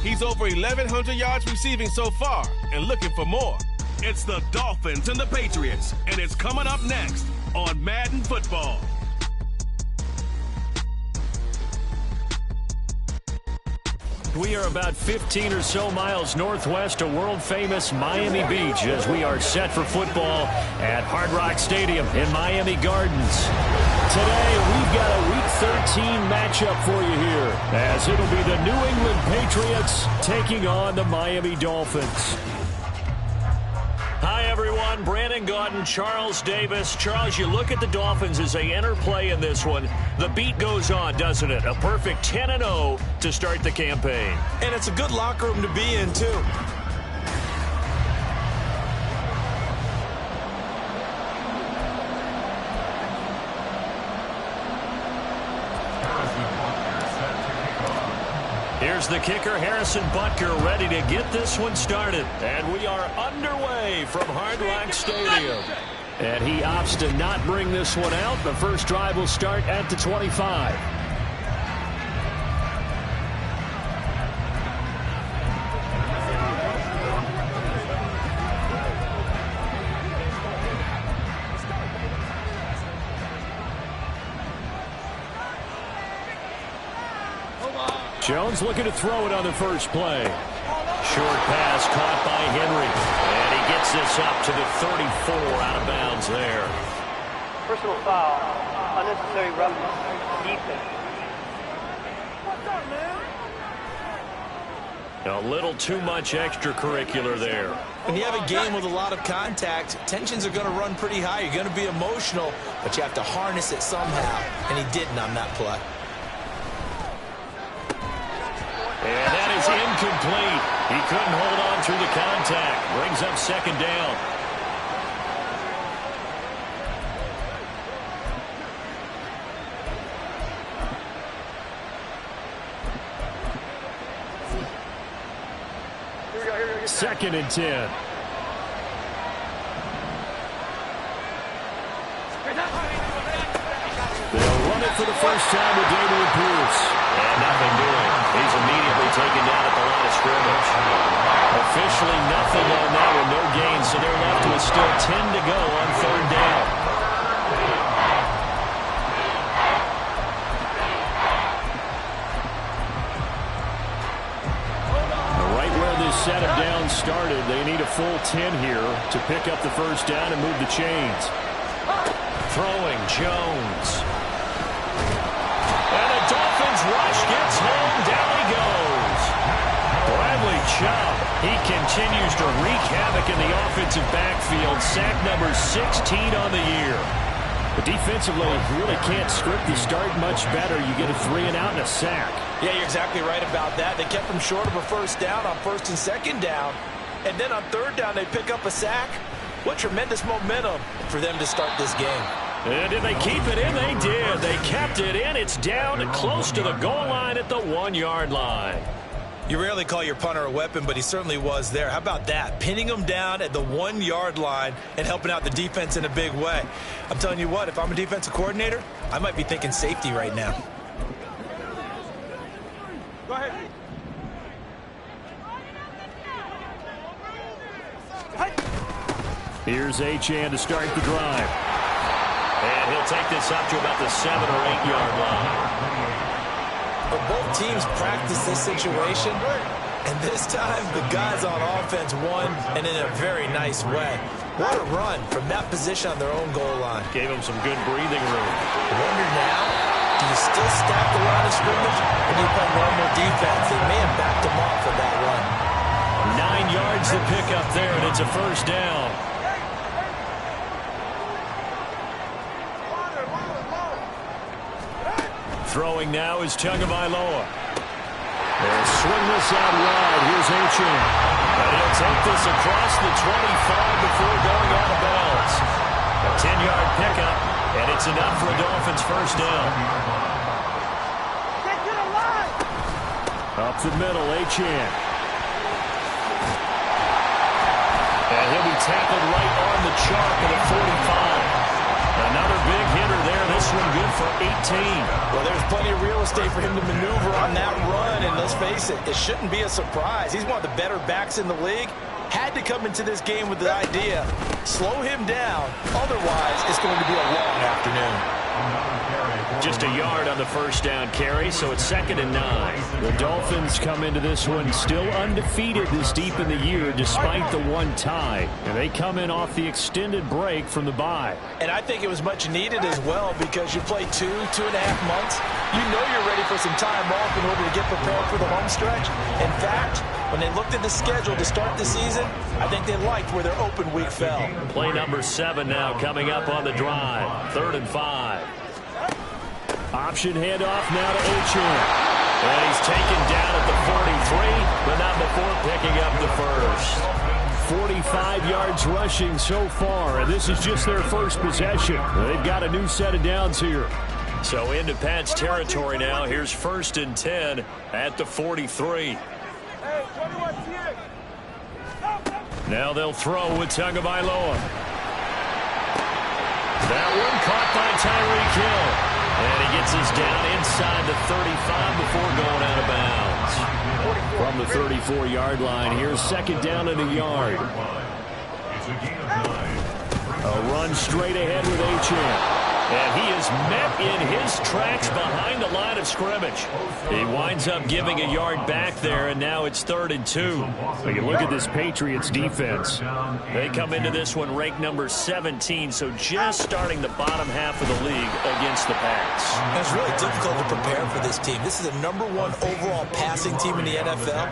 He's over 1,100 yards receiving so far and looking for more. It's the Dolphins and the Patriots, and it's coming up next on Madden Football. We are about 15 or so miles northwest of world-famous Miami Beach as we are set for football at Hard Rock Stadium in Miami Gardens. Today, we've got a Week 13 matchup for you here, as it'll be the New England Patriots taking on the Miami Dolphins. Hi, everyone. Brandon Gaudin, Charles Davis. Charles, you look at the Dolphins as they enter play in this one. The beat goes on, doesn't it? A perfect 10-0 to start the campaign. And it's a good locker room to be in, too. Here's the kicker, Harrison Butker, ready to get this one started. And we are underway from Hard Rock Stadium. And he opts to not bring this one out. The first drive will start at the 25. Jones looking to throw it on the first play. Short pass caught by Henry. And he gets this up to the 34 out of bounds there. Personal foul, unnecessary roughness, defense. What's up, man? A little too much extracurricular there. When you have a game with a lot of contact, tensions are going to run pretty high. You're going to be emotional, but you have to harness it somehow. And he didn't on that play. And that is incomplete. He couldn't hold on through the contact. Brings up second down. Second and 10. They'll run it for the first time with Damian Pierce. And nothing doing. He's immediately taken down at the line of scrimmage. Officially nothing on that with no gain, so they're left with still 10 to go on third down. Right where this set of downs started, they need a full 10 here to pick up the first down and move the chains. Throwing Jones. And the Dolphins rush gets home. Down he goes. Bradley Chubb. He continues to wreak havoc in the offensive backfield. Sack number 16 on the year. But defensively, you really can't script the start much better. You get a 3 and out and a sack. Yeah, you're exactly right about that. They kept him short of a first down on first and second down. And then on third down, they pick up a sack. What tremendous momentum for them to start this game. And did they keep it in? They did. They kept it in. It's down close to the goal line at the 1-yard line. You rarely call your punter a weapon, but he certainly was there. How about that? Pinning him down at the 1-yard line and helping out the defense in a big way. I'm telling you what, if I'm a defensive coordinator, I might be thinking safety right now. Go ahead. Here's Achane to start the drive. And he'll take this up to about the 7- or 8-yard line. But both teams practice this situation, and this time the guys on offense won, and in a very nice way. What a run from that position on their own goal line. Gave them some good breathing room. I wonder now, do you still stack the line of scrimmage, or do you play normal defense? They may have backed them off for that run. 9 yards to pick up there, and it's a first down. Throwing now is Tagovailoa. They'll swing this out wide. Here's Achane. And he'll take this across the 25 before going out of bounds. A 10-yard pickup, and it's enough for a Dolphins first down. Get to the line. Up the middle, Achane. And he'll be tackled right on the chalk at the 45. Another big hitter there. This one good for 18. Well, there's plenty of real estate for him to maneuver on that run, and let's face it, it shouldn't be a surprise. He's one of the better backs in the league. Had to come into this game with the idea, slow him down, otherwise it's going to be a long afternoon. Just a yard on the first down carry, so it's 2nd and 9. The Dolphins come into this one still undefeated this deep in the year despite the one tie. And they come in off the extended break from the bye. And I think it was much needed as well because you play 2.5 months. You know you're ready for some time off in order to get prepared for the home stretch. In fact, when they looked at the schedule to start the season, I think they liked where their open week fell. Play number 7 now coming up on the drive. 3rd and 5. Option handoff now to Achane. And he's taken down at the 43, but not before picking up the first. 45 yards rushing so far, and this is just their first possession. They've got a new set of downs here. So into Pat's territory now. Here's 1st and 10 at the 43. Now they'll throw with Tagovailoa. That one caught by Tyreek Hill. And he gets us down inside the 35 before going out of bounds. From the 34-yard line, here's 2nd down and a yard. A run straight ahead with Achane. And he is met in his tracks behind the line of scrimmage. He winds up giving a yard back there, and now it's 3rd and 2. But you look at this Patriots defense. They come into this one ranked number 17, so just starting the bottom half of the league against the pass. It's really difficult to prepare for this team. This is a number 1 overall passing team in the NFL,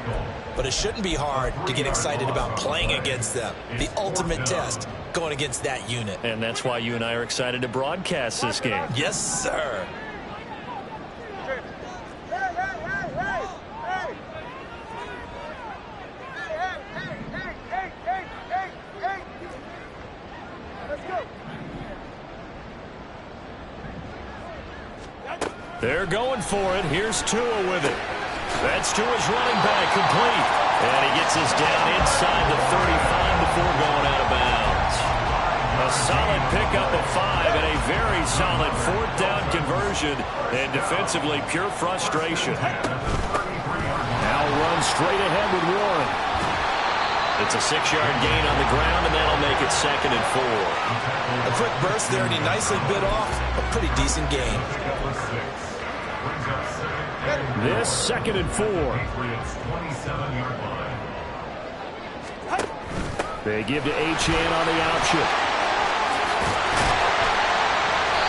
but it shouldn't be hard to get excited about playing against them. The ultimate test going against that unit. And that's why you and I are excited to broadcast this game. Yes, sir. They're going for it. Here's Tua with it. That's Tua's running back, complete. And he gets us down inside the 35 before going out of bounds. A solid pickup of 5 and a very solid 4th down conversion. And defensively, pure frustration. Now run straight ahead with Warren. It's a 6-yard gain on the ground, and that'll make it 2nd and 4. A quick burst there, and he nicely bit off a pretty decent gain. This 2nd and 4. They give to Achane on the option.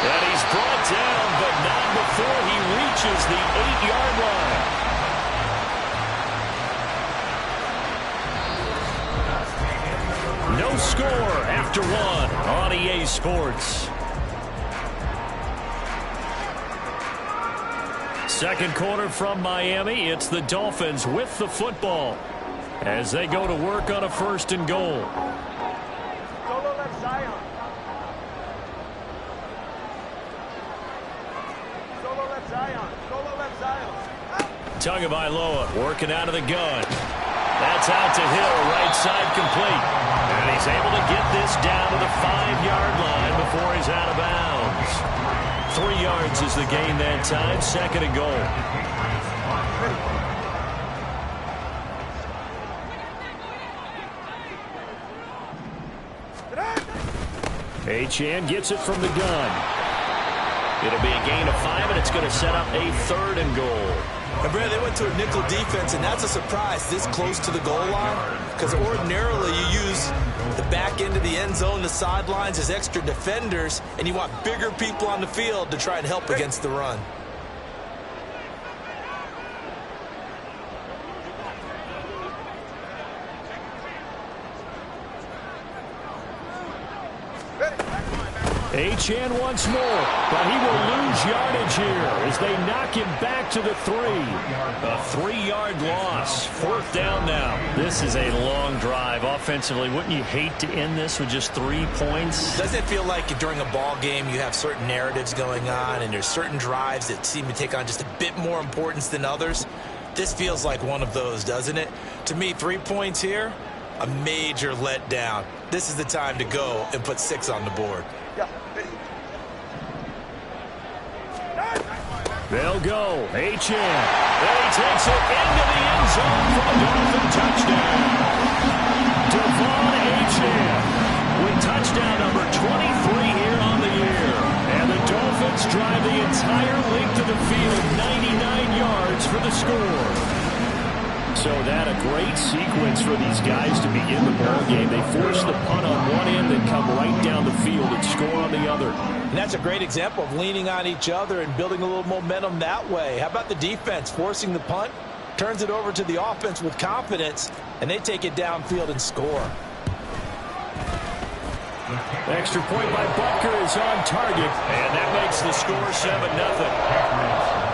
And he's brought down, but not before he reaches the 8-yard line. No score after 1 on EA Sports. Second quarter from Miami. It's the Dolphins with the football as they go to work on a 1st and goal. Solo left Zion. Solo left Zion. Solo left Zion. Tagovailoa working out of the gun. That's out to Hill, right side complete. And he's able to get this down to the 5-yard line before he's out of bounds. 3 yards is the gain that time. 2nd and goal. Achane gets it from the gun. It'll be a gain of 5, and it's going to set up a 3rd and goal. And Brad, they went to a nickel defense, and that's a surprise this close to the goal line, because ordinarily you use the back end of the end zone, the sidelines as extra defenders, and you want bigger people on the field to try and help against the run. Achane once more, but he will lose yardage here as they knock him back to the 3. A 3-yard loss. 4th down now. This is a long drive offensively. Wouldn't you hate to end this with just 3 points? Doesn't it feel like during a ball game you have certain narratives going on and there's certain drives that seem to take on just a bit more importance than others? This feels like one of those, doesn't it? To me, 3 points here, a major letdown. This is the time to go and put 6 on the board. They'll go. Achane. And he takes it into the end zone for the Dolphin touchdown. Devon Achane with touchdown number 23 here on the year. And the Dolphins drive the entire length of the field, 99 yards for the score. So that a great sequence for these guys to begin the ball game. They force the punt on one end, then come right down the field and score on the other. And that's a great example of leaning on each other and building a little momentum that way. How about the defense forcing the punt, turns it over to the offense with confidence, and they take it downfield and score. Extra point by Butker is on target, and that makes the score 7-0.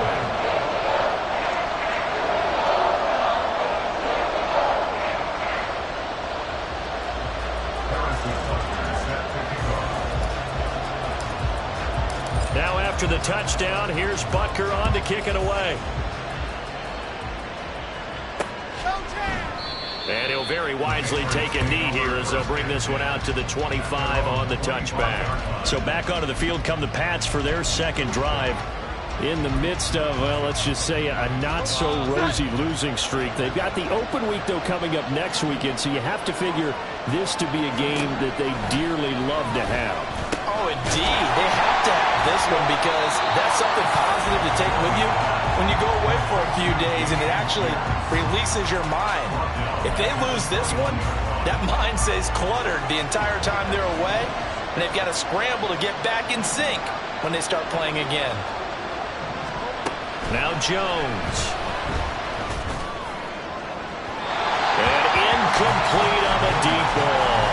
Now after the touchdown, here's Butker on to kick it away. And he'll very wisely take a knee here as they'll bring this one out to the 25 on the touchback. So back onto the field come the Pats for their second drive. In the midst of, well, let's just say a not-so-rosy losing streak. They've got the open week, though, coming up next weekend, so you have to figure this to be a game that they dearly love to have. Oh, indeed. They have to have this one because that's something positive to take with you when you go away for a few days, and it actually releases your mind. If they lose this one, that mind stays cluttered the entire time they're away, and they've got to scramble to get back in sync when they start playing again. Now Jones. And incomplete on the deep ball.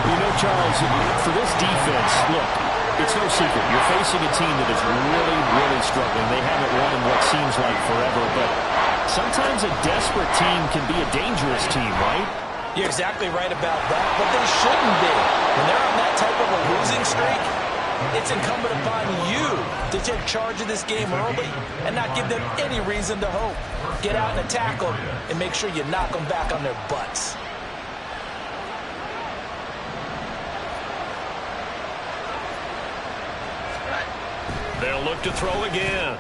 You know, Charles, for this defense, look, it's no secret. You're facing a team that is really, really struggling. They haven't won in what seems like forever, but sometimes a desperate team can be a dangerous team, right? You're exactly right about that, but they shouldn't be. When they're on that type of a losing streak, it's incumbent upon you to take charge of this game early and not give them any reason to hope. Get out and attack them and make sure you knock them back on their butts. They'll look to throw again.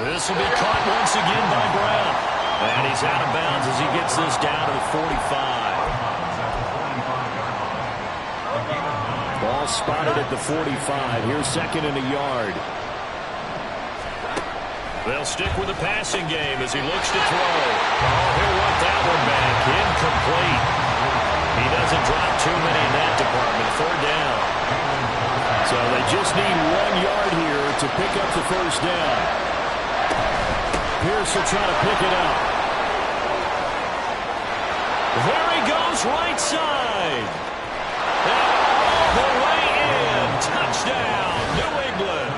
This will be caught once again by Brown. And he's out of bounds as he gets this down to the 45. Ball spotted at the 45. Here's second and a yard. They'll stick with the passing game as he looks to throw. Oh, he'll want that one back. Incomplete. He doesn't drop too many in that department. Third down. So they just need 1 yard here to pick up the first down. Pierce will try to pick it up. There he goes, right side. And all the way in. Touchdown, New England.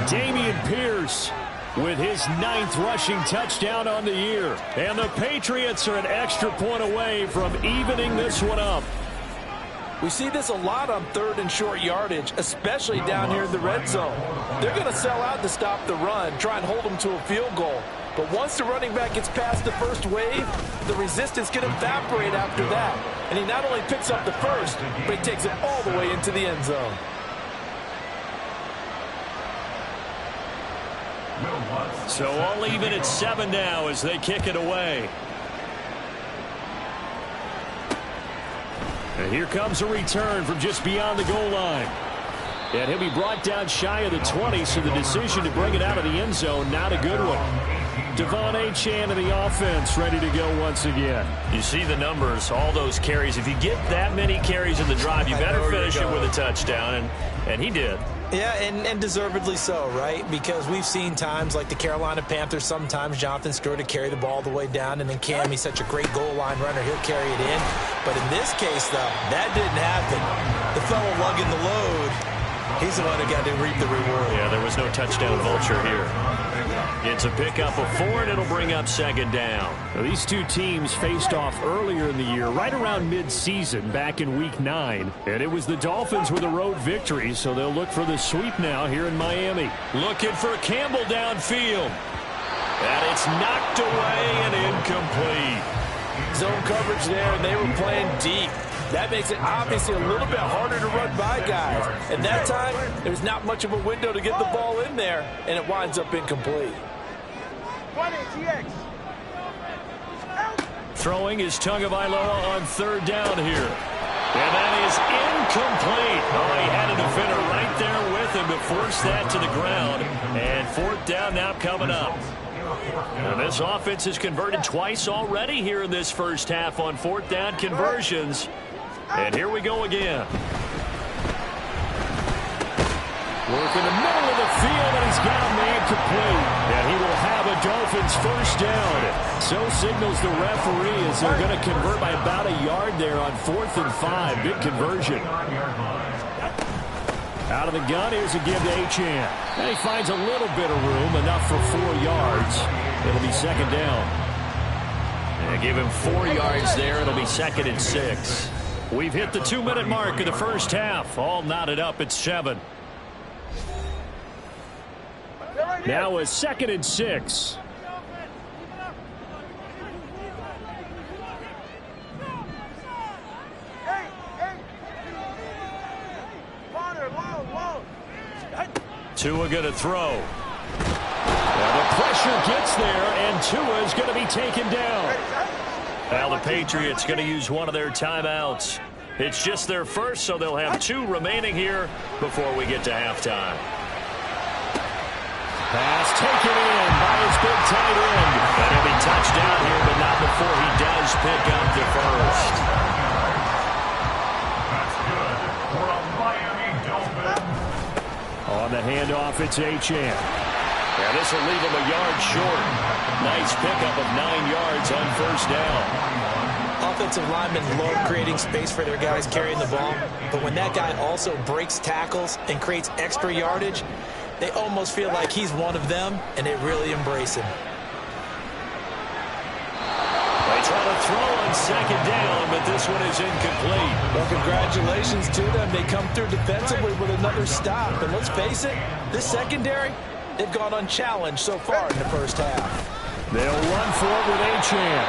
Dameon Pierce with his 9th rushing touchdown on the year. And the Patriots are an extra point away from evening this one up. We see this a lot on third and short yardage, especially down here in the red zone. They're going to sell out to stop the run, try and hold them to a field goal. But once the running back gets past the first wave, the resistance can evaporate after that. And he not only picks up the first, but he takes it all the way into the end zone. So all even at 7 now as they kick it away. And here comes a return from just beyond the goal line. And he'll be brought down shy of the 20, so the decision to bring it out of the end zone, not a good one. Devon Achane in the offense, ready to go once again. You see the numbers, all those carries. If you get that many carries in the drive, you better finish it with a touchdown, and he did. Yeah, and deservedly so, right? Because we've seen times like the Carolina Panthers, sometimes Jonathan Stewart to carry the ball all the way down, and then Cam, he's such a great goal line runner, he'll carry it in. But in this case, though, that didn't happen. The fellow lugging the load, he's the one that got to reap the reward. Yeah, there was no touchdown vulture here. It's a pickup of 4, and it'll bring up second down. Now, these two teams faced off earlier in the year, right around mid-season, back in Week 9. And it was the Dolphins with a road victory, so they'll look for the sweep now here in Miami. Looking for Campbell downfield. And it's knocked away and incomplete. Zone coverage there, and they were playing deep. That makes it obviously a little bit harder to run by guys. And that time, there's not much of a window to get the ball in there, and it winds up incomplete. Throwing is Tagovailoa on third down here. And that is incomplete. Oh, he had a defender right there with him to force that to the ground. And fourth down now coming up. And this offense has converted twice already here in this first half on fourth down conversions. And here we go again. Work in the middle of the field, and he's got a man complete. And he will have a Dolphins first down. So signals the referee as they're going to convert by about a yard there on 4th and 5. Big conversion. Out of the gun, here's a give to Achane. And he finds a little bit of room, enough for 4 yards. It'll be second down. And give him 4 yards there. It'll be 2nd and 6. We've hit the 2-minute mark of the first half. All knotted up at 7. Now a 2nd and 6. Tua going to throw. Now the pressure gets there, and Tua is going to be taken down. Now the Patriots going to use one of their timeouts. It's just their first, so they'll have 2 remaining here before we get to halftime. Pass taken in by his big tight end. And he'll be touched down here, but not before he does pick up the first. That's good for a Miami Dolphin. On the handoff, it's Achane. Yeah, this will leave him a yard short. Nice pickup of 9 yards on first down. Offensive linemen love creating space for their guys carrying the ball, but when that guy also breaks tackles and creates extra yardage, they almost feel like he's one of them, and they really embrace him. They try to throw on second down, but this one is incomplete. Well, congratulations to them. They come through defensively with another stop. And let's face it, this secondary, they've gone unchallenged so far in the first half. They'll run for it with Achane.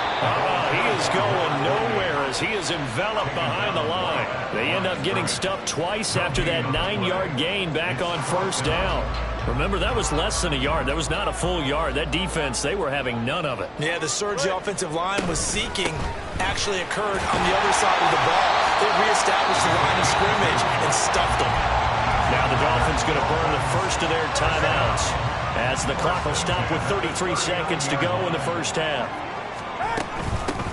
He is going nowhere as he is enveloped behind the line. They end up getting stuffed twice after that 9-yard gain back on first down. Remember, that was less than a yard. That was not a full yard. That defense, they were having none of it. Yeah, the surge the offensive line was seeking actually occurred on the other side of the ball. They reestablished the line of scrimmage and stuffed them. Now the Dolphins going to burn the first of their timeouts as the clock will stop with 33 seconds to go in the first half.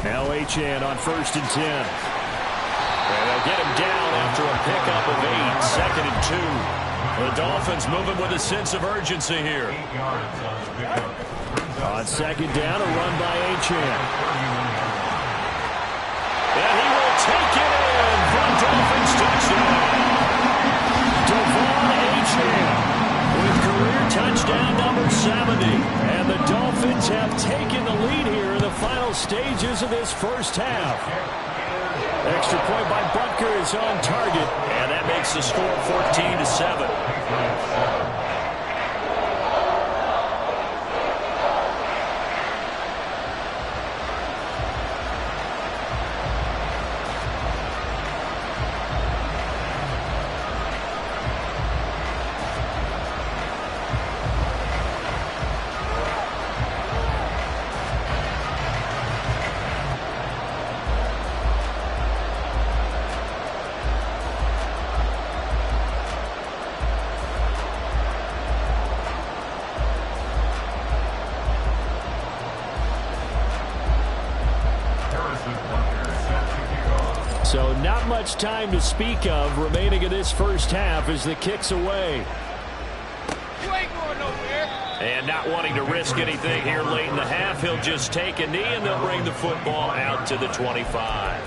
Now Achane on 1st and 10. And they'll get him down after a pickup of 8, 2nd and 2. The Dolphins moving with a sense of urgency here. 8 yards on the pickup. On second down, a run by Achane. And he will take it in for a Dolphins touchdown. Devon Achane with career touchdown number 70. And the Dolphins have taken the lead here in the final stages of this first half. Extra point by Butker is on target, and that makes the score 14-7. So not much time to speak of remaining in this first half as the kick's away. You ain't going nowhere. And not wanting to risk anything here late in the half, he'll just take a knee and they'll bring the football out to the 25.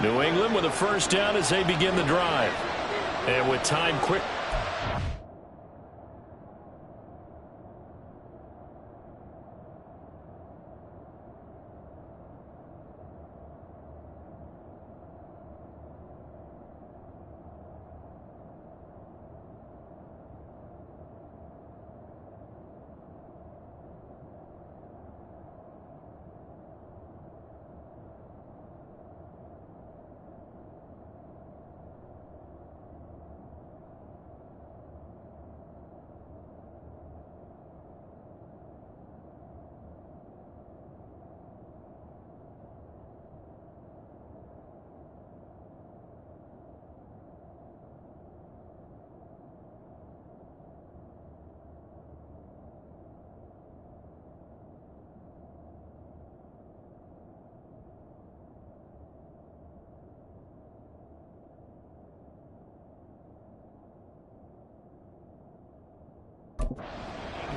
New England with a first down as they begin the drive. And with time quick.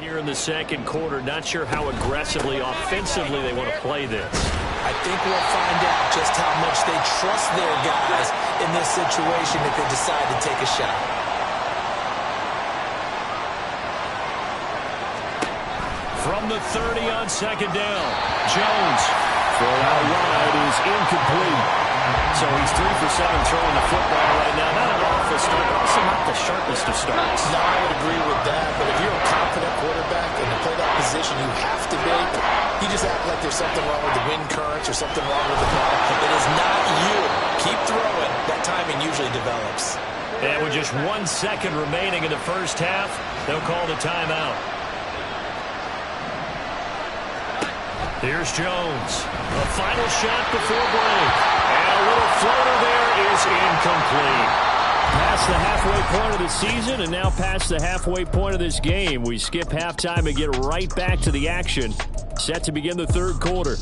Here in the second quarter, not sure how aggressively, offensively they want to play this. I think we'll find out just how much they trust their guys in this situation if they decide to take a shot. From the 30 on second down, Jones. Throw out wide is incomplete. So he's 3 for 7 throwing the football right now. Not an awful start, but also not the sharpest of starts. No, I would agree with that. But if you're a confident quarterback and to play that position, you have to be. You just act like there's something wrong with the wind currents or something wrong with the ball. It is not you. Keep throwing. That timing usually develops. And with just 1 second remaining in the first half, they'll call the timeout. Here's Jones. A final shot before break. And a little floater there is incomplete. Past the halfway point of the season and now past the halfway point of this game. We skip halftime and get right back to the action. Set to begin the third quarter.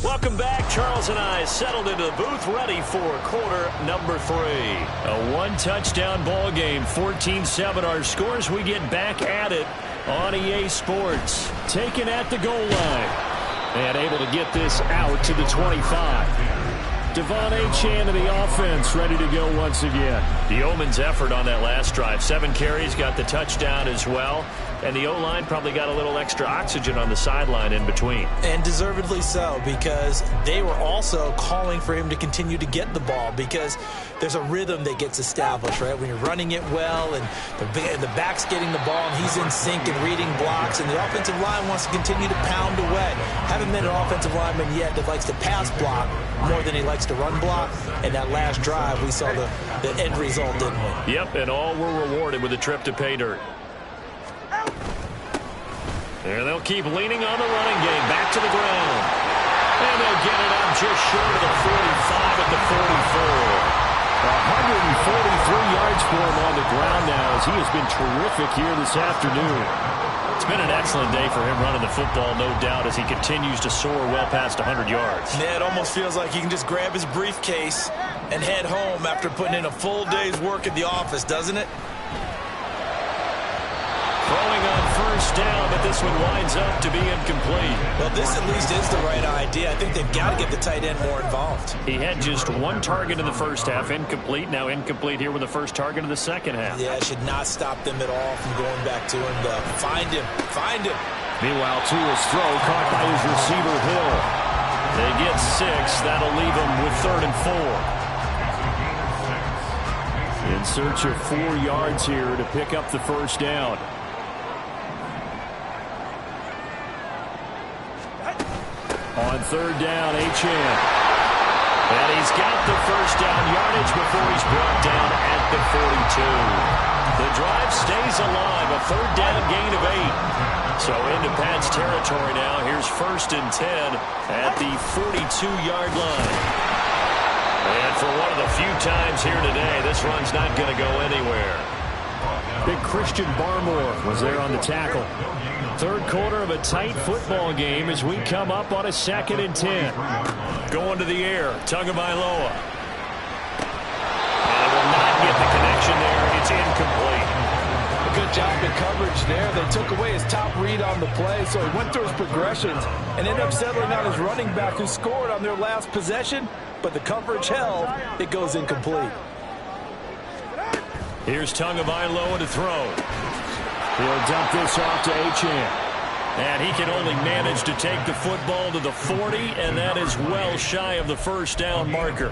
Welcome back. Charles and I settled into the booth ready for quarter number 3. A 1-touchdown ball game. 14-7 our scores. We get back at it on EA Sports. Taken at the goal line. And able to get this out to the 25. Devon Achane of the offense ready to go once again. The Yeoman's effort on that last drive. 7 carries, got the touchdown as well. And the O-line probably got a little extra oxygen on the sideline in between. And deservedly so, because they were also calling for him to continue to get the ball, because there's a rhythm that gets established, right? When you're running it well and the back's getting the ball and he's in sync and reading blocks, and the offensive line wants to continue to pound away. Haven't met an offensive lineman yet that likes to pass block more than he likes to run block. And that last drive, we saw the end result, didn't we? Yep, and all were rewarded with a trip to pay dirt. And they'll keep leaning on the running game. Back to the ground. And they'll get it up just short of the 45 at the 44. 143 yards for him on the ground now as he has been terrific here this afternoon. It's been an excellent day for him running the football, no doubt, as he continues to soar well past 100 yards. Yeah, it almost feels like he can just grab his briefcase and head home after putting in a full day's work at the office, doesn't it? Throwing on first down, but this one winds up to be incomplete. Well, this at least is the right idea. I think they've got to get the tight end more involved. He had just 1 target in the first half, incomplete. Now incomplete here with the first target of the second half. Yeah, it should not stop them at all from going back to him. Find him. Meanwhile, Tua's throw caught by his receiver, Hill. They get 6. That'll leave them with 3rd and 4. In search of 4 yards here to pick up the first down. On 3rd down, Achane. And he's got the first down yardage before he's brought down at the 42. The drive stays alive, a 3rd down gain of 8. So into Pat's territory now. Here's 1st and 10 at the 42-yard line. And for one of the few times here today, this run's not going to go anywhere. Big Christian Barmore was there on the tackle. Third quarter of a tight football game as we come up on a 2nd and 10. Going to the air, Tagovailoa. And will not get the connection there. It's incomplete. A good job in coverage there. They took away his top read on the play, so he went through his progressions and ended up settling on his running back who scored on their last possession, but the coverage held. It goes incomplete. Here's Tagovailoa to throw. He'll dump this off to Achane. And he can only manage to take the football to the 40, and that is well shy of the first down marker.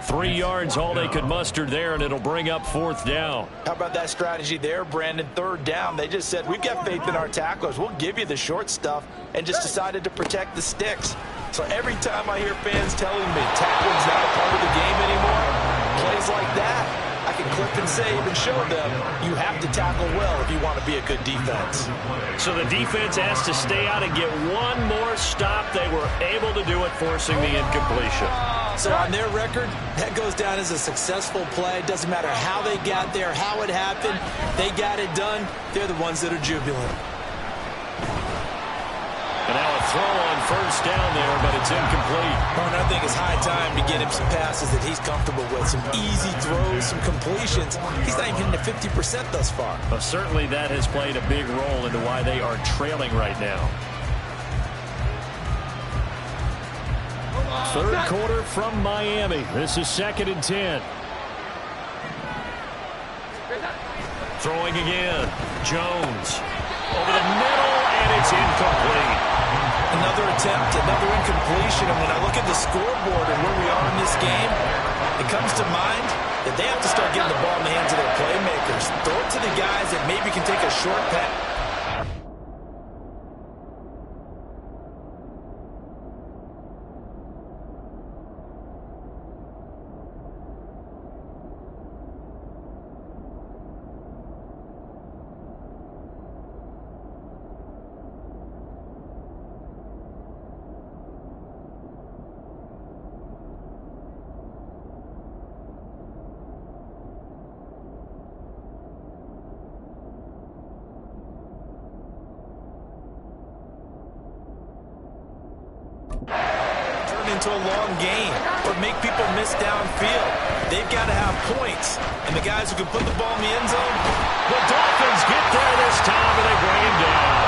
3 yards, all they could muster there, and it'll bring up 4th down. How about that strategy there, Brandon? 3rd down. They just said, we've got faith in our tacklers. We'll give you the short stuff, and just decided to protect the sticks. So every time I hear fans telling me tackling's not a part of the game anymore, plays like that, I can clip and save and show them you have to tackle well if you want to be a good defense. So the defense has to stay out and get one more stop. They were able to do it, forcing the incompletion. So on their record, that goes down as a successful play. Doesn't matter how they got there, how it happened. They got it done. They're the ones that are jubilant. And now a throw on first down there, but it's incomplete. Well, and I think it's high time to get him some passes that he's comfortable with, some easy throws, some completions. He's not even hitting the 50% thus far. Well, certainly that has played a big role into why they are trailing right now. Third quarter from Miami. This is 2nd and 10. Throwing again. Jones over the middle, and it's incomplete. Another attempt, another incompletion. And when I look at the scoreboard and where we are in this game, it comes to mind that they have to start getting the ball in the hands of their playmakers. Throw it to the guys that maybe can take a short pass. Into a long game or make people miss downfield. They've got to have points, and the guys who can put the ball in the end zone. The Dolphins get there this time, and they bring him down.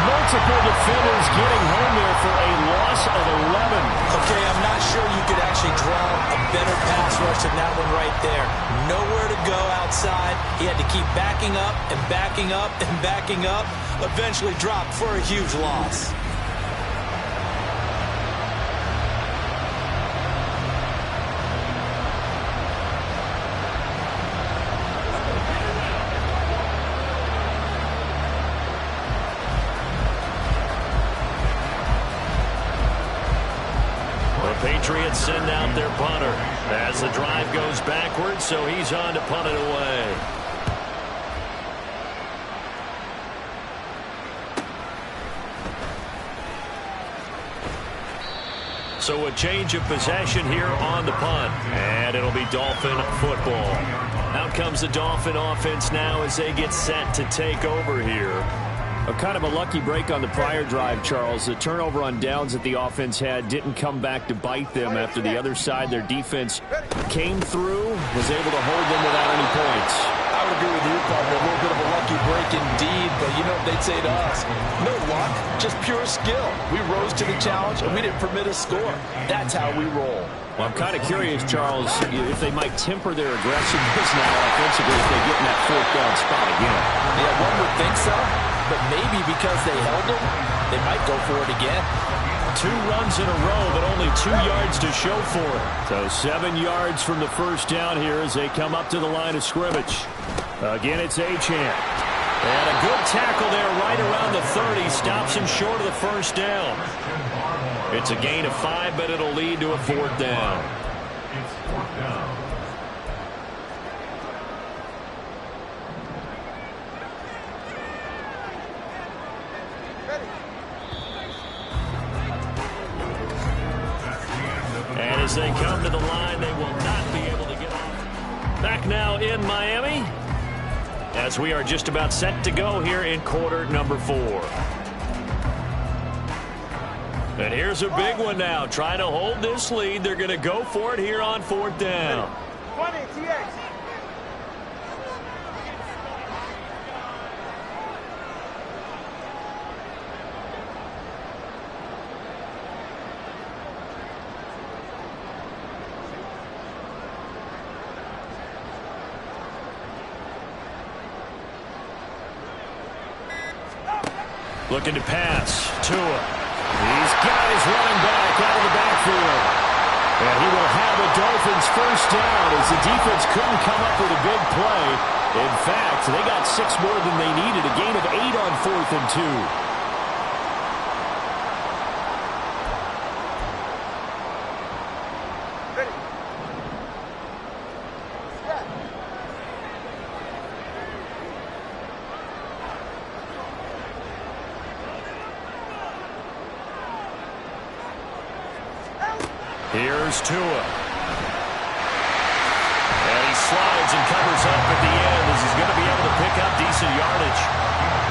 Multiple defenders getting home there for a loss of 11. Okay, I'm not sure you could actually draw a better pass rush than that one right there. Nowhere to go outside. He had to keep backing up and backing up and backing up. Eventually dropped for a huge loss. Patriots send out their punter as the drive goes backwards, so he's on to punt it away. So a change of possession here on the punt, and it'll be Dolphin football. Out comes the Dolphin offense now as they get set to take over here. A kind of a lucky break on the prior drive, Charles. The turnover on downs that the offense had didn't come back to bite them after the other side. Their defense came through, was able to hold them without any points. I would agree with you, partner. A little bit of a lucky break indeed, but you know what they'd say to us? No luck, just pure skill. We rose to the challenge, and we didn't permit a score. That's how we roll. Well, I'm kind of curious, Charles, if they might temper their aggressiveness now offensively if they get in that 4th down spot again. Yeah, one would think so. But maybe because they held him, they might go for it again. 2 runs in a row, but only 2 yards to show for it. So 7 yards from the first down here as they come up to the line of scrimmage. Again, it's Achane. And a good tackle there right around the 30. Stops him short of the first down. It's a gain of 5, but it'll lead to a 4th down. It's 4th down. And as they come to the line, they will not be able to get off. Back now in Miami, as we are just about set to go here in quarter number 4. And here's a big one now. Trying to hold this lead. They're going to go for it here on 4th down. 20, TX. Looking to pass. Tua. He's got his running back out of the backfield. And he will have a Dolphins first down as the defense couldn't come up with a big play. In fact, they got 6 more than they needed. A gain of 8 on 4th and 2. Here's Tua. And he slides and covers up at the end as he's going to be able to pick up decent yardage.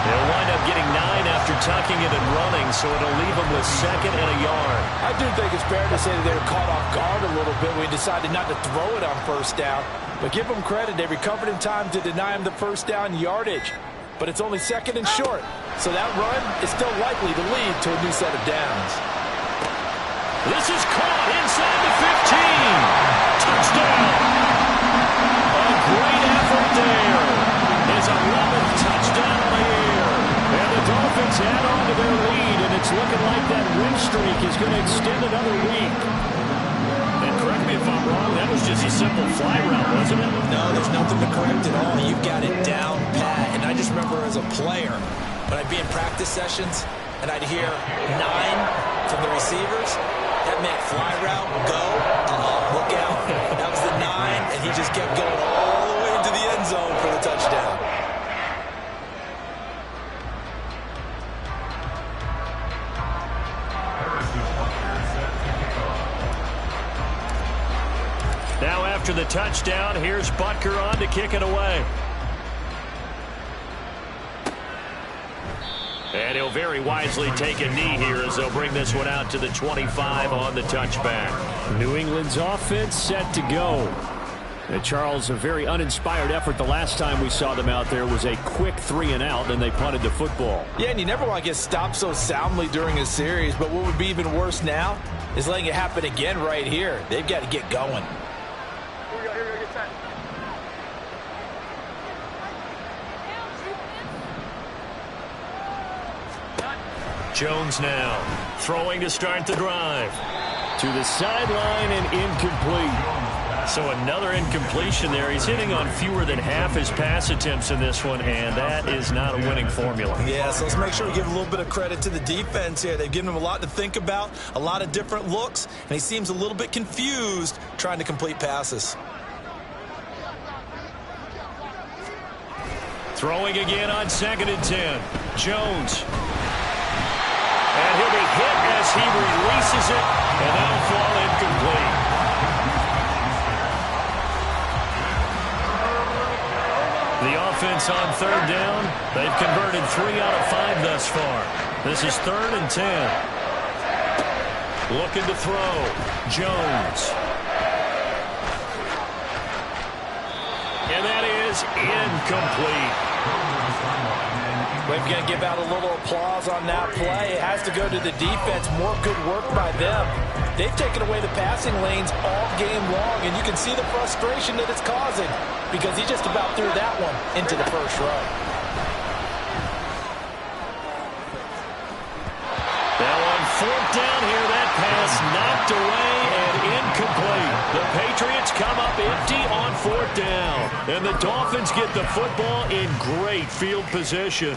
They'll wind up getting 9 after tucking it and running, so it'll leave them with 2nd and a yard. I do think it's fair to say that they were caught off guard a little bit when we decided not to throw it on 1st down. But give them credit. They recovered in time to deny him the 1st down yardage. But it's only 2nd and short. So that run is still likely to lead to a new set of downs. This is caught inside the 15. Touchdown. A great effort there. His 11th touchdown of the year. And the Dolphins add on to their lead, and it's looking like that win streak is going to extend another week. And correct me if I'm wrong, that was just a simple fly route, wasn't it? No, there's nothing to correct at all. You've got it down pat. And I just remember as a player, when I'd be in practice sessions, and I'd hear 9 from the receivers, that meant fly route, go, look out. That was the 9, and he just kept going all the way into the end zone for the touchdown. Now after the touchdown, here's Butker on to kick it away. And he'll very wisely take a knee here as they'll bring this one out to the 25 on the touchback. New England's offense set to go. And Charles, a very uninspired effort the last time we saw them out there was a quick 3-and-out, and they punted the football. Yeah, and you never want to get stopped so soundly during a series, but what would be even worse now is letting it happen again right here. They've got to get going. Jones now throwing to start the drive. To the sideline and incomplete. So another incompletion there. He's hitting on fewer than half his pass attempts in this one, and that is not a winning formula. Yeah, so let's make sure we give a little bit of credit to the defense here. They've given him a lot to think about, a lot of different looks, and he seems a little bit confused trying to complete passes. Throwing again on 2nd and 10. Jones. And he'll be hit as he releases it, and that'll fall incomplete. The offense on 3rd down. They've converted 3 out of 5 thus far. This is 3rd and 10. Looking to throw. Jones. And that is incomplete. We're going to give out a little applause on that play. It has to go to the defense. More good work by them. They've taken away the passing lanes all game long, and you can see the frustration that it's causing because he just about threw that one into the first row. Now on 4th down here, that pass knocked away and incomplete. The Patriots come up empty on 4th down, and the Dolphins get the football in great field position.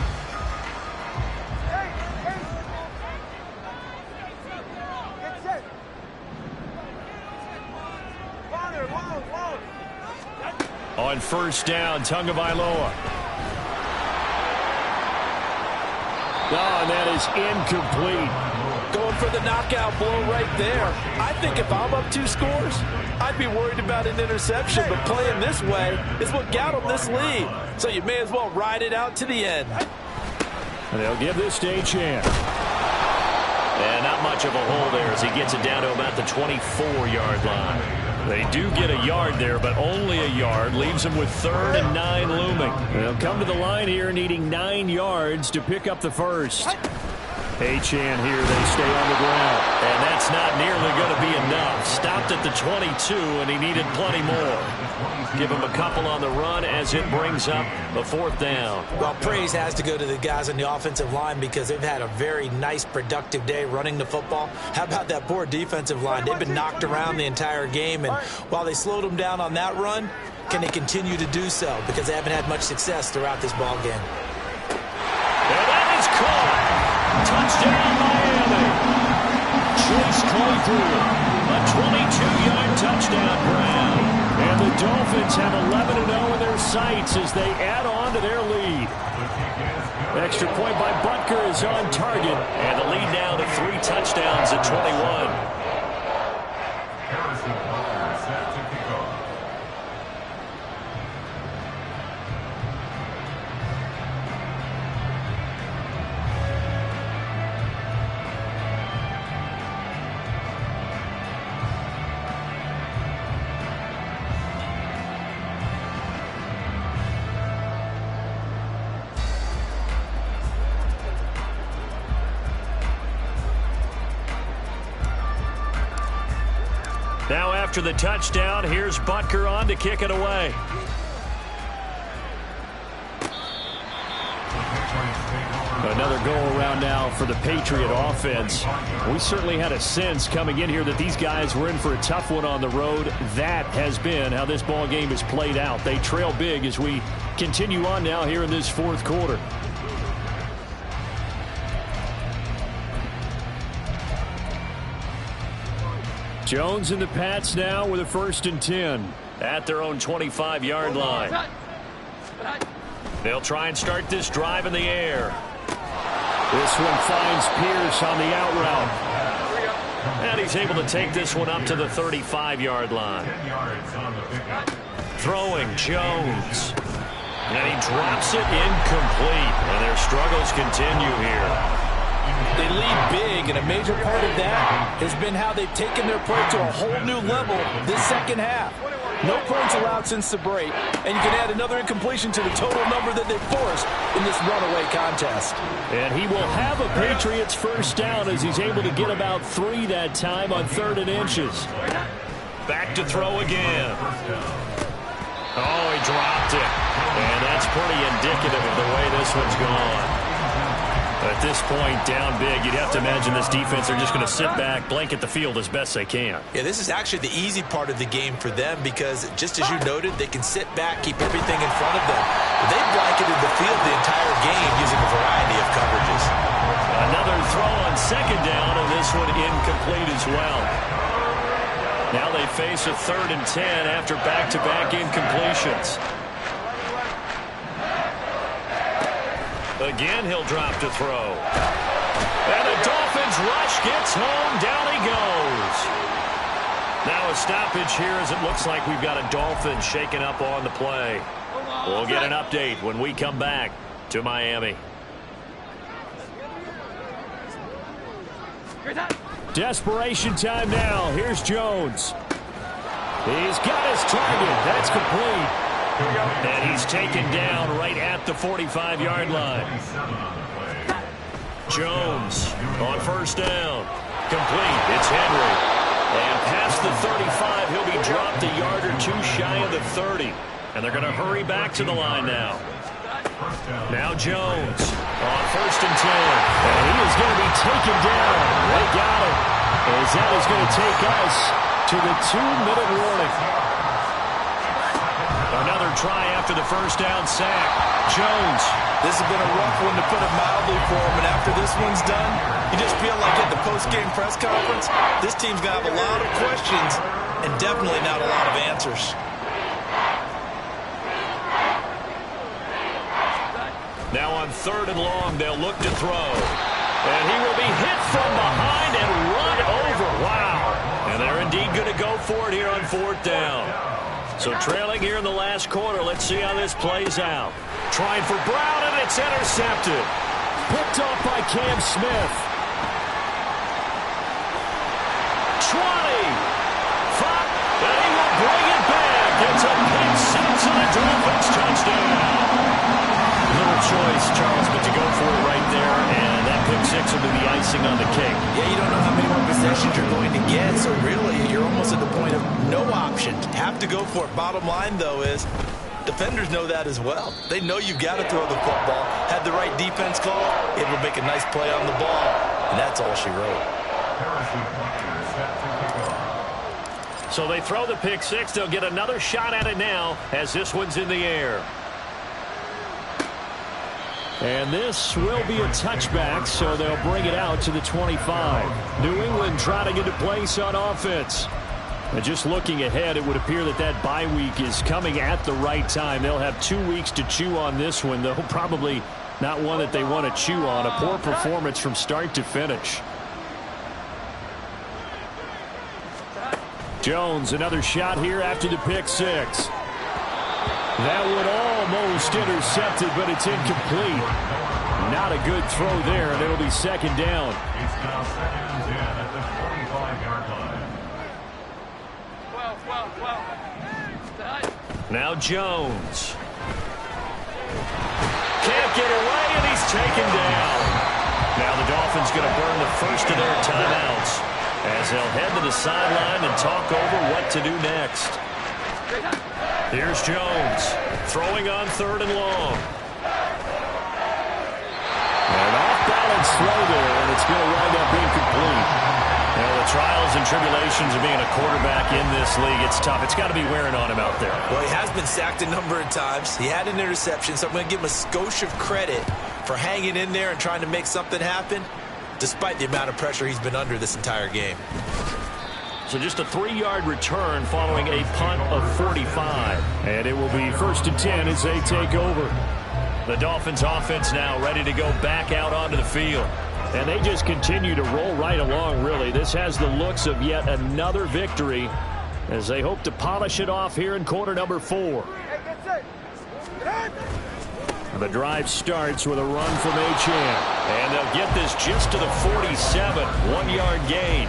On 1st down, Tagovailoa. And that is incomplete. Going for the knockout blow right there. I think if I'm up 2 scores, I'd be worried about an interception, but playing this way is what got them this lead. So you may as well ride it out to the end. And they'll give this to Achane. And not much of a hole there as he gets it down to about the 24-yard line. They do get a yard there, but only a yard. Leaves them with 3rd and 9 looming. They'll come to the line here needing 9 yards to pick up the first. Achane here, they stay on the ground. And that's not nearly going to be enough. Stopped at the 22, and he needed plenty more. Give him a couple on the run as it brings up the 4th down. Well, praise has to go to the guys on the offensive line because they've had a very nice, productive day running the football. How about that poor defensive line? They've been knocked around the entire game, and while they slowed them down on that run, can they continue to do so? Because they haven't had much success throughout this ball game. And that is caught. Touchdown, Miami. Chase Claypool. A 22-yard touchdown grab. And the Dolphins have 11-0 in their sights as they add on to their lead. Extra point by Butker is on target. And the lead now to 3 touchdowns at 21. Now after the touchdown, here's Butker on to kick it away. Another go-around now for the Patriot offense. We certainly had a sense coming in here that these guys were in for a tough one on the road. That has been how this ball game has played out. They trail big as we continue on now here in this fourth quarter. Jones and the Pats now with a 1st and 10 at their own 25-yard line. They'll try and start this drive in the air. This one finds Pierce on the out route. And he's able to take this one up to the 35-yard line. Throwing Jones. And he drops it incomplete. And their struggles continue here. They lead big, and a major part of that has been how they've taken their play to a whole new level this second half. No points allowed since the break, and you can add another incompletion to the total number that they've forced in this runaway contest. And he will have a Patriots first down as he's able to get about 3 that time on 3rd and inches. Back to throw again. Oh, he dropped it. And that's pretty indicative of the way this one's gone. At this point, down big, you'd have to imagine this defense are just going to sit back, blanket the field as best they can. Yeah, this is actually the easy part of the game for them because, just as you noted, they can sit back, keep everything in front of them. They've blanketed the field the entire game using a variety of coverages. Another throw on 2nd down, and this one incomplete as well. Now they face a 3rd and 10 after back-to-back incompletions. Again, he'll drop to throw. And the Dolphins rush gets home. Down he goes. Now a stoppage here as it looks like we've got a Dolphin shaken up on the play. We'll get an update when we come back to Miami. Desperation time now. Here's Jones. He's got his target. That's complete. And he's taken down right at the 45-yard line. Jones on 1st down. Complete. It's Henry. And past the 35, he'll be dropped a yard or 2 shy of the 30. And they're going to hurry back to the line now. Now Jones on 1st and 10. And he is going to be taken down. They got him. As that is going to take us to the 2-minute warning. Another try after the 1st down sack. Jones. This has been a rough one to put it mildly for him, and after this one's done, you just feel like at the post-game press conference, this team's going to have a lot of questions and definitely not a lot of answers. Now on 3rd and long, they'll look to throw. And he will be hit from behind and run over. Wow. And they're indeed going to go for it here on 4th down. So trailing here in the last quarter, let's see how this plays out. Trying for Brown, and it's intercepted. Picked off by Cam Smith. 20. 5. And he will bring it back. It's a pick 6 and a Dolphins touchdown. Little choice, Charles, but to go for it right there, and that pick 6 will be the icing on the cake. Yeah, you don't know how many more possessions you're going to get, so really you're almost at the point of no option. Have to go for it. Bottom line, though, is defenders know that as well. They know you've got to throw the football. Had the right defense call, it will make a nice play on the ball, and that's all she wrote. So they throw the pick 6. They'll get another shot at it now as this one's in the air. And this will be a touchback, so they'll bring it out to the 25. New England trying to get a place on offense. And just looking ahead, it would appear that that bye week is coming at the right time. They'll have 2 weeks to chew on this one, though probably not one that they want to chew on. A poor performance from start to finish. Jones, another shot here after the pick 6. That one almost intercepted, but it's incomplete. Not a good throw there, and it'll be 2nd down. It's now 2nd and 10 at the 45-yard line. Now Jones. Can't get away, and he's taken down. Now the Dolphins going to burn the first of their timeouts. as they'll head to the sideline and talk over what to do next. Here's Jones throwing on 3rd and long. An off-balance throw there, and it's going to wind up being complete. The trials and tribulations of being a quarterback in this league, it's tough. It's got to be wearing on him out there. Well, he has been sacked a number of times. He had an interception, so I'm going to give him a skosh of credit for hanging in there and trying to make something happen, despite the amount of pressure he's been under this entire game. So just a 3-yard return following a punt of 45. And it will be 1st and 10 as they take over. The Dolphins offense now ready to go back out onto the field. And they just continue to roll right along, really. This has the looks of yet another victory as they hope to polish it off here in quarter number 4. The drive starts with a run from Achane. And they'll get this just to the 47, 1-yard gain.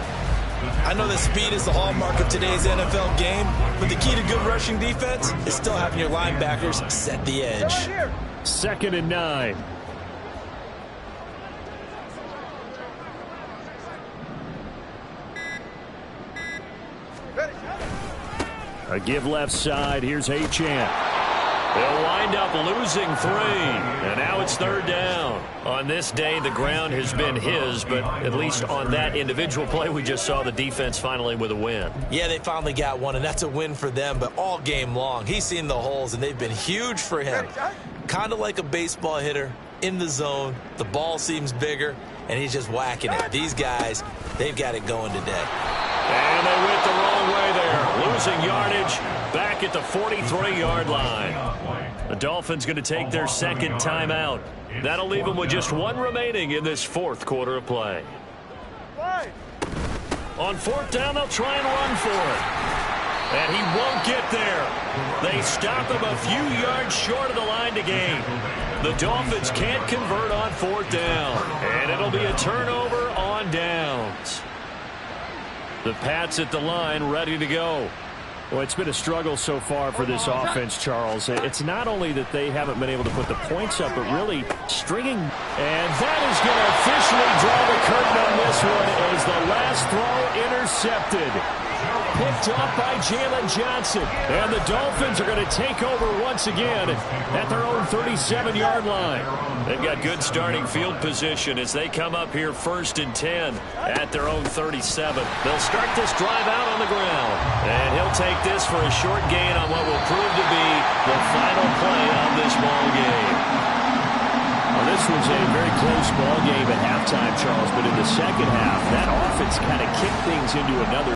I know that speed is the hallmark of today's NFL game, but the key to good rushing defense is still having your linebackers set the edge. 2nd and 9. A give left side. Here's Achane. They'll wind up losing 3. And now it's 3rd down. On this day, the ground has been his, but at least on that individual play, we just saw the defense finally with a win. Yeah, they finally got one, and that's a win for them, but all game long, he's seen the holes, and they've been huge for him. Kind of like a baseball hitter in the zone. The ball seems bigger, and he's just whacking it. These guys, they've got it going today. And they went the wrong way there. Losing yardage back at the 43-yard line. The Dolphins going to take their 2nd timeout. That'll leave them with just 1 remaining in this 4th quarter of play. On 4th down, they'll try and run for it. And he won't get there. They stop him a few yards short of the line to gain. The Dolphins can't convert on 4th down. And it'll be a turnover on downs. The Pats at the line ready to go. Well, it's been a struggle so far for this offense, Charles. It's not only that they haven't been able to put the points up, but really stringing. And that is going to officially draw the curtain on this one as the last throw intercepted. Picked up by Jalen Johnson. And the Dolphins are going to take over once again at their own 37-yard line. They've got good starting field position as they come up here 1st and 10 at their own 37. They'll start this drive out on the ground. And he'll take this for a short gain on what will prove to be the final play of this ball game. Well, this was a very close ball game at halftime, Charles, but in the second half, that offense kind of kicked things into another